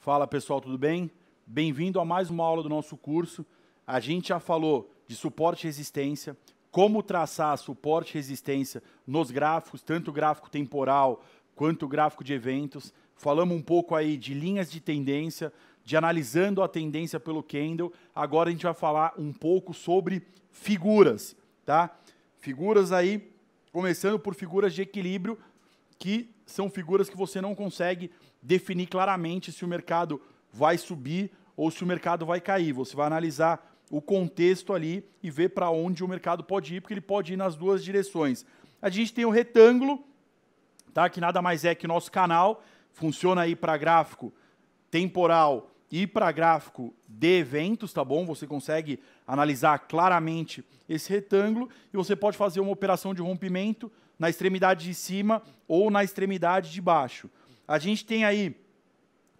Fala pessoal, tudo bem? Bem-vindo a mais uma aula do nosso curso. A gente já falou de suporte e resistência, como traçar suporte e resistência nos gráficos, tanto o gráfico temporal quanto o gráfico de eventos. Falamos um pouco aí de linhas de tendência, de analisando a tendência pelo candle. Agora a gente vai falar um pouco sobre figuras, tá? Figuras aí, começando por figuras de equilíbrio, que são figuras que você não consegue definir claramente se o mercado vai subir ou se o mercado vai cair. Você vai analisar o contexto ali e ver para onde o mercado pode ir, porque ele pode ir nas duas direções. A gente tem o retângulo, tá? Que nada mais é que o nosso canal, funciona aí para gráfico temporal e para gráfico de eventos, tá bom? Você consegue analisar claramente esse retângulo e você pode fazer uma operação de rompimento na extremidade de cima ou na extremidade de baixo. A gente tem aí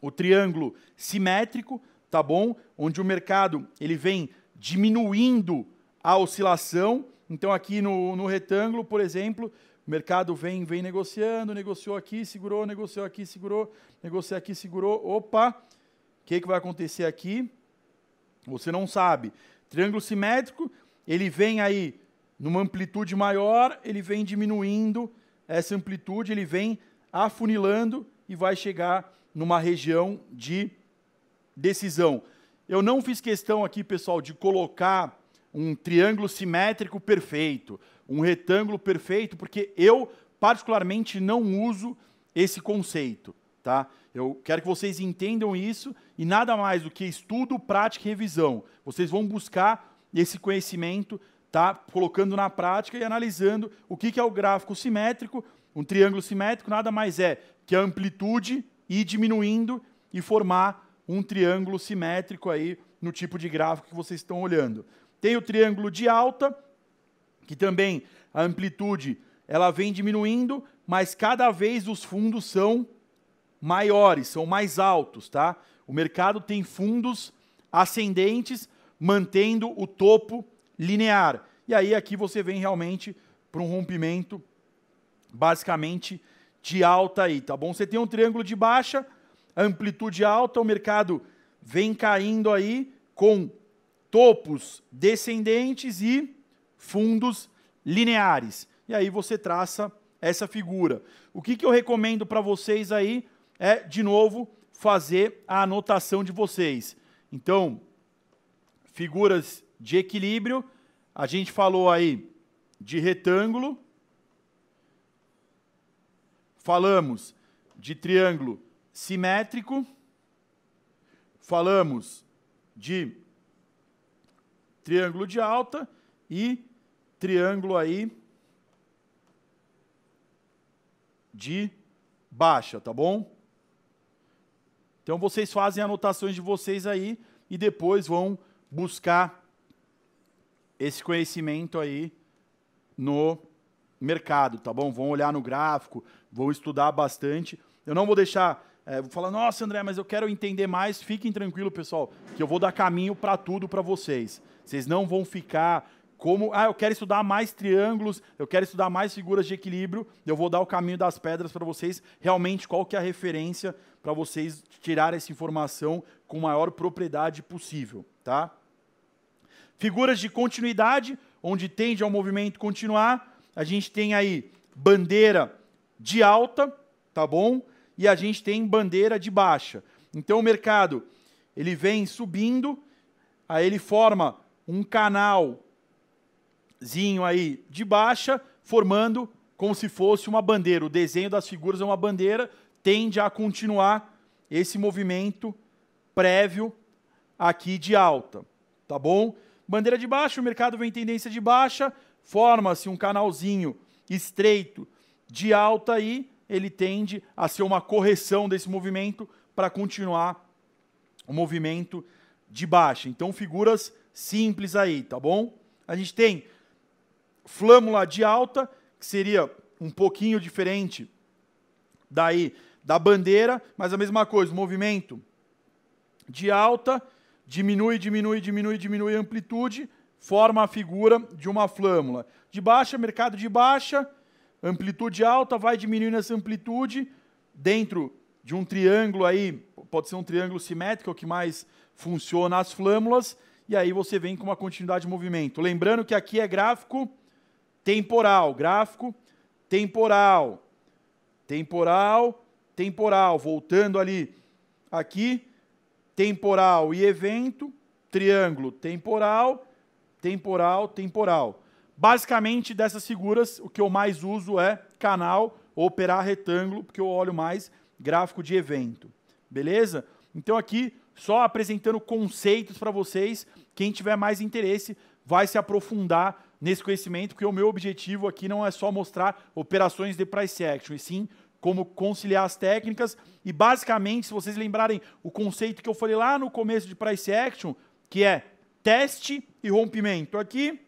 o triângulo simétrico, tá bom? Onde o mercado ele vem diminuindo a oscilação. Então aqui no retângulo, por exemplo, o mercado vem negociando, negociou aqui, segurou, negociou aqui, segurou, negociou aqui, segurou. Opa! O que vai acontecer aqui? Você não sabe. Triângulo simétrico, ele vem aí numa amplitude maior, ele vem diminuindo essa amplitude, ele vem afunilando e vai chegar numa região de decisão. Eu não fiz questão aqui, pessoal, de colocar um triângulo simétrico perfeito, um retângulo perfeito, porque eu, particularmente, não uso esse conceito, tá? Eu quero que vocês entendam isso e nada mais do que estudo, prática e revisão. Vocês vão buscar esse conhecimento, tá? Colocando na prática e analisando o que é o gráfico simétrico. Um triângulo simétrico nada mais é que a amplitude ir diminuindo e formar um triângulo simétrico aí no tipo de gráfico que vocês estão olhando. Tem o triângulo de alta, que também a amplitude ela vem diminuindo, mas cada vez os fundos são maiores, são mais altos, tá? O mercado tem fundos ascendentes, mantendo o topo linear. E aí aqui você vem realmente para um rompimento basicamente de alta aí, tá bom? Você tem um triângulo de baixa, amplitude alta, o mercado vem caindo aí com topos descendentes e fundos lineares. E aí você traça essa figura. O que eu recomendo para vocês aí é, de novo, fazer a anotação de vocês. Então, figuras de equilíbrio, a gente falou aí de retângulo, falamos de triângulo simétrico, falamos de triângulo de alta e triângulo aí de baixa, tá bom? Então vocês fazem anotações de vocês aí e depois vão buscar esse conhecimento aí no mercado, tá bom? Vão olhar no gráfico, vão estudar bastante. Eu não vou deixar, vou falar, nossa, André, mas eu quero entender mais. Fiquem tranquilos, pessoal, que eu vou dar caminho para tudo para vocês. Vocês não vão ficar como, eu quero estudar mais triângulos, eu quero estudar mais figuras de equilíbrio, eu vou dar o caminho das pedras para vocês, realmente qual que é a referência para vocês tirarem essa informação com maior propriedade possível, tá? Figuras de continuidade, onde tende ao movimento continuar, a gente tem aí bandeira de alta, tá bom? E a gente tem bandeira de baixa. Então o mercado, ele vem subindo, aí ele forma um canalzinho aí de baixa, formando como se fosse uma bandeira. O desenho das figuras é uma bandeira, tende a continuar esse movimento prévio aqui de alta, tá bom? Bandeira de baixa, o mercado vem em tendência de baixa, forma-se um canalzinho estreito de alta aí, ele tende a ser uma correção desse movimento para continuar o movimento de baixa. Então, figuras simples aí, tá bom? A gente tem flâmula de alta, que seria um pouquinho diferente daí da bandeira, mas a mesma coisa, movimento de alta, diminui, diminui, diminui, diminui a amplitude, forma a figura de uma flâmula. De baixa, mercado de baixa, amplitude alta, vai diminuindo essa amplitude, dentro de um triângulo aí, pode ser um triângulo simétrico, é o que mais funciona as flâmulas, e aí você vem com uma continuidade de movimento. Lembrando que aqui é gráfico temporal, temporal, voltando ali, aqui, temporal e evento, triângulo temporal, temporal. Basicamente, dessas figuras, o que eu mais uso é canal ou operar retângulo, porque eu olho mais gráfico de evento. Beleza? Então aqui, só apresentando conceitos para vocês, quem tiver mais interesse vai se aprofundar nesse conhecimento, porque o meu objetivo aqui não é só mostrar operações de price action, e sim como conciliar as técnicas. E basicamente, se vocês lembrarem o conceito que eu falei lá no começo de price action, que é teste e rompimento. Aqui,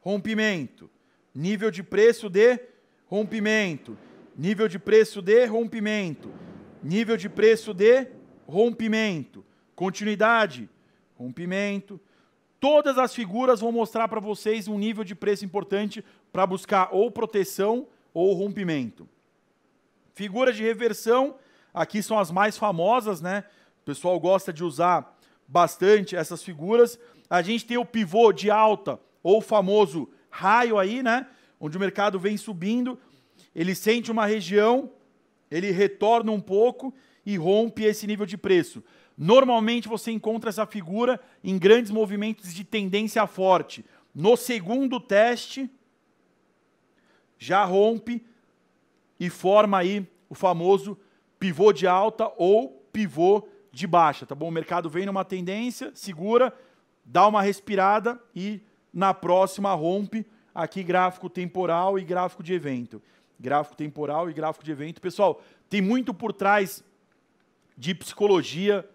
rompimento, nível de preço de rompimento, nível de preço de rompimento, nível de preço de rompimento, continuidade, rompimento. Todas as figuras vão mostrar para vocês um nível de preço importante para buscar ou proteção ou rompimento. Figuras de reversão, aqui são as mais famosas, né? O pessoal gosta de usar bastante essas figuras. A gente tem o pivô de alta, ou o famoso raio aí, né? Onde o mercado vem subindo, ele sente uma região, ele retorna um pouco e rompe esse nível de preço. Normalmente você encontra essa figura em grandes movimentos de tendência forte. No segundo teste, já rompe e forma aí o famoso pivô de alta ou pivô de baixa, tá bom? O mercado vem numa tendência, segura, dá uma respirada e na próxima rompe. Aqui gráfico temporal e gráfico de evento. Gráfico temporal e gráfico de evento. Pessoal, tem muito por trás de psicologia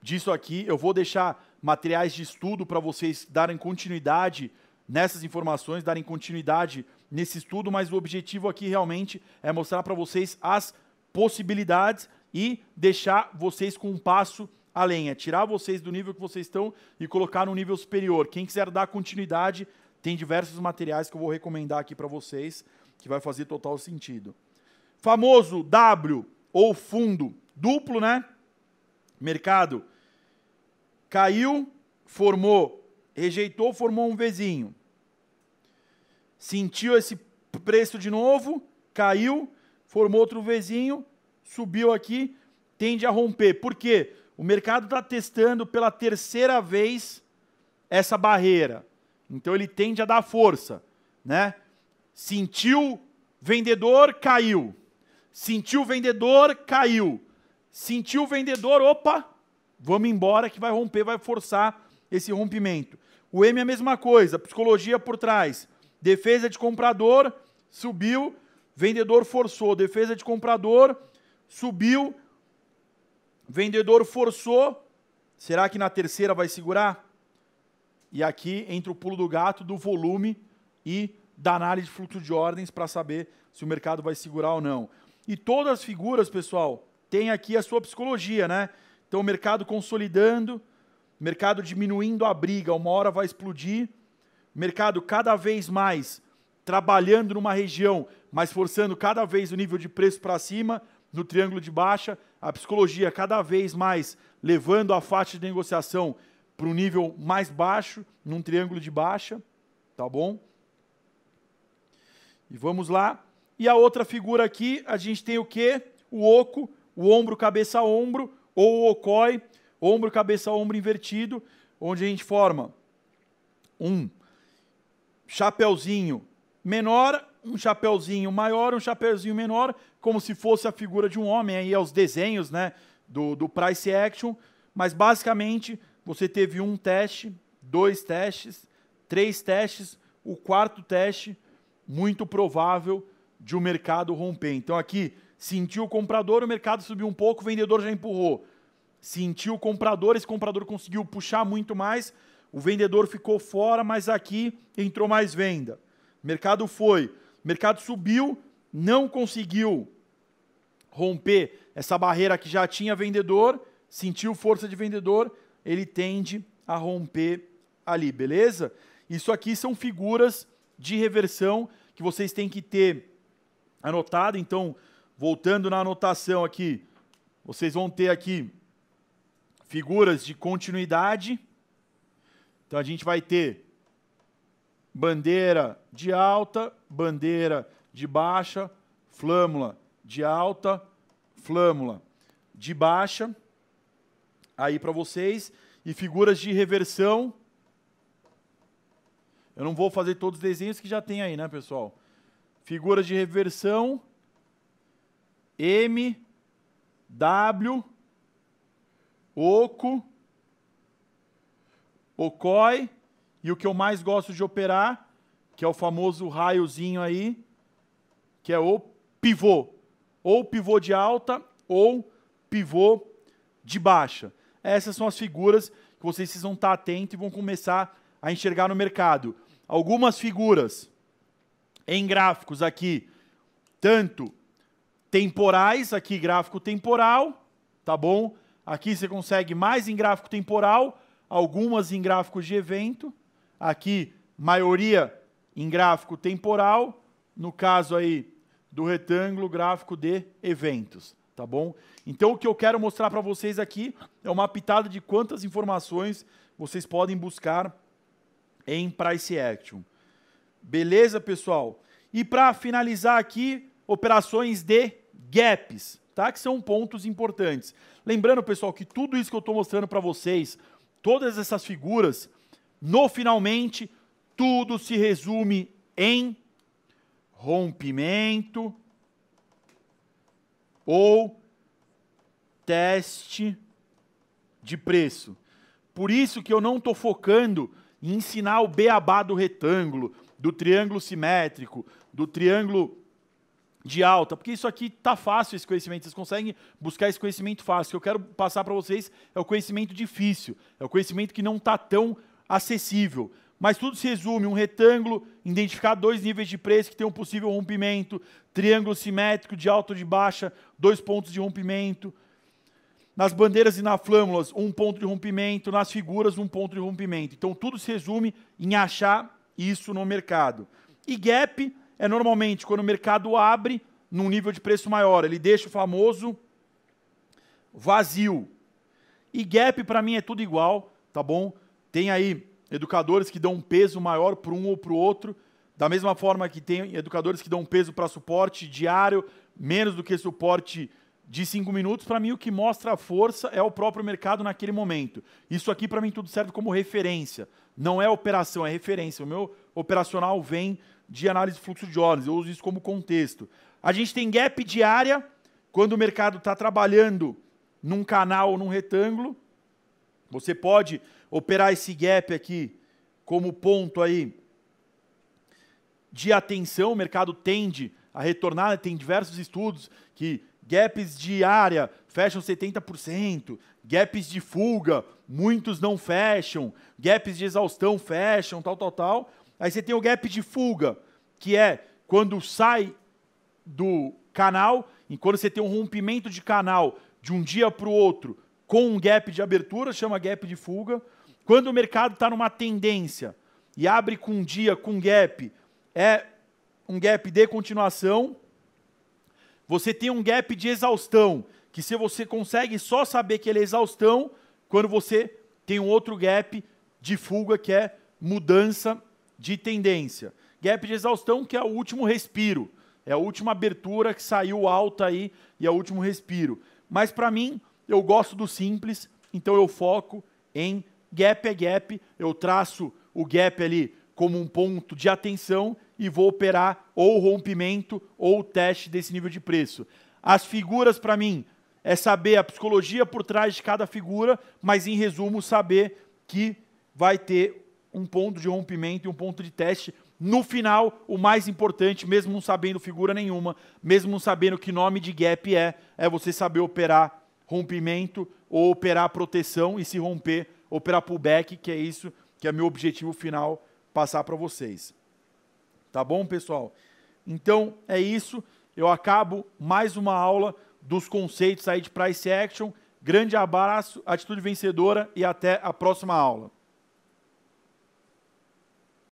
disso aqui. Eu vou deixar materiais de estudo para vocês darem continuidade nessas informações, darem continuidade nesse estudo, mas o objetivo aqui realmente é mostrar para vocês as possibilidades e deixar vocês com um passo além, é tirar vocês do nível que vocês estão e colocar no nível superior. Quem quiser dar continuidade, tem diversos materiais que eu vou recomendar aqui para vocês, que vai fazer total sentido. Famoso W ou fundo duplo, né? Mercado caiu, formou, rejeitou, formou um Vzinho. Sentiu esse preço de novo, caiu, formou outro Vzinho, subiu aqui, tende a romper. Por quê? O mercado está testando pela terceira vez essa barreira. Então ele tende a dar força, né? Sentiu vendedor, caiu. Sentiu vendedor, caiu. Sentiu vendedor, opa, vamos embora que vai romper, vai forçar esse rompimento. O M é a mesma coisa, psicologia por trás. Defesa de comprador, subiu, vendedor forçou. Defesa de comprador, subiu, vendedor forçou. Será que na terceira vai segurar? E aqui entra o pulo do gato do volume e da análise de fluxo de ordens para saber se o mercado vai segurar ou não. E todas as figuras, pessoal, tem aqui a sua psicologia, né? Então o mercado consolidando, mercado diminuindo a briga, uma hora vai explodir. Mercado cada vez mais trabalhando numa região, mas forçando cada vez o nível de preço para cima, no triângulo de baixa. A psicologia cada vez mais levando a faixa de negociação para um nível mais baixo, num triângulo de baixa, tá bom? E vamos lá. E a outra figura aqui, a gente tem o quê? O oco, o ombro, cabeça, ombro, ou o ocói, ombro, cabeça, ombro invertido, onde a gente forma um chapeuzinho menor, um chapeuzinho maior, um chapeuzinho menor, como se fosse a figura de um homem, aí aos desenhos, né, do price action, mas basicamente você teve um teste, 2 testes, 3 testes, o quarto teste, muito provável de o mercado romper. Então aqui, sentiu o comprador, o mercado subiu um pouco, o vendedor já empurrou. Sentiu o comprador, esse comprador conseguiu puxar muito mais, o vendedor ficou fora, mas aqui entrou mais venda. Mercado foi, mercado subiu, não conseguiu romper essa barreira que já tinha vendedor, sentiu força de vendedor, ele tende a romper ali, beleza? Isso aqui são figuras de reversão que vocês têm que ter anotado. Então, voltando na anotação aqui, vocês vão ter aqui figuras de continuidade. Então, a gente vai ter bandeira de alta, bandeira de baixa, flâmula de alta, flâmula de baixa, aí para vocês, e figuras de reversão. Eu não vou fazer todos os desenhos que já tem aí, né, pessoal? Figuras de reversão, M, W, oco, ocói, e o que eu mais gosto de operar, que é o famoso raiozinho aí, que é o pivô. Ou pivô de alta, ou pivô de baixa. Essas são as figuras que vocês precisam estar atentos e vão começar a enxergar no mercado. Algumas figuras em gráficos aqui, tanto temporais, aqui gráfico temporal, tá bom? Aqui você consegue mais em gráfico temporal, algumas em gráficos de evento, aqui maioria em gráfico temporal, no caso aí do retângulo, gráfico de eventos, tá bom? Então o que eu quero mostrar para vocês aqui é uma pitada de quantas informações vocês podem buscar em Price Action. Beleza, pessoal? E para finalizar aqui, operações de gaps, tá? Que são pontos importantes. Lembrando, pessoal, que tudo isso que eu estou mostrando para vocês, todas essas figuras, no finalmente, tudo se resume em rompimento ou teste de preço. Por isso que eu não estou focando em ensinar o beabá do retângulo, do triângulo simétrico, do triângulo de alta, porque isso aqui tá fácil, esse conhecimento, vocês conseguem buscar esse conhecimento fácil. O que eu quero passar para vocês é o conhecimento difícil, é o conhecimento que não está tão acessível. Mas tudo se resume em um retângulo, identificar dois níveis de preço que tem um possível rompimento, triângulo simétrico de alta ou de baixa, 2 pontos de rompimento. Nas bandeiras e nas flâmulas, 1 ponto de rompimento, nas figuras, 1 ponto de rompimento. Então tudo se resume em achar isso no mercado. E gap é normalmente quando o mercado abre num nível de preço maior, ele deixa o famoso vazio. E gap para mim é tudo igual, tá bom? Tem aí educadores que dão um peso maior para um ou para o outro, da mesma forma que tem educadores que dão um peso para suporte diário, menos do que suporte de 5 minutos. Para mim o que mostra a força é o próprio mercado naquele momento. Isso aqui para mim tudo serve como referência, não é operação, é referência. O meu operacional vem de análise de fluxo de ordens, eu uso isso como contexto. A gente tem gap diária, quando o mercado está trabalhando num canal ou num retângulo, você pode operar esse gap aqui como ponto aí de atenção, o mercado tende a retornar, tem diversos estudos que gaps de área fecham 70%, gaps de fuga, muitos não fecham, gaps de exaustão fecham, tal. Aí você tem o gap de fuga, que é quando sai do canal, e quando você tem um rompimento de canal de um dia para o outro com um gap de abertura, chama gap de fuga. Quando o mercado está numa tendência e abre com um dia com gap, é um gap de continuação. Você tem um gap de exaustão, que se você consegue só saber que ele é exaustão, quando você tem um outro gap de fuga, que é mudança de tendência. Gap de exaustão, que é o último respiro, é a última abertura que saiu alta aí e é o último respiro. Mas para mim, eu gosto do simples, então eu foco em gap é gap, eu traço o gap ali como um ponto de atenção e vou operar ou rompimento ou teste desse nível de preço. As figuras, para mim, é saber a psicologia por trás de cada figura, mas, em resumo, saber que vai ter um ponto de rompimento e um ponto de teste. No final, o mais importante, mesmo não sabendo figura nenhuma, mesmo não sabendo que nome de gap é você saber operar rompimento ou operar proteção e, se romper, operar pullback, que é isso que é meu objetivo final, passar para vocês. Tá bom, pessoal? Então, é isso. Eu acabo mais uma aula dos conceitos aí de Price Action. Grande abraço, atitude vencedora e até a próxima aula.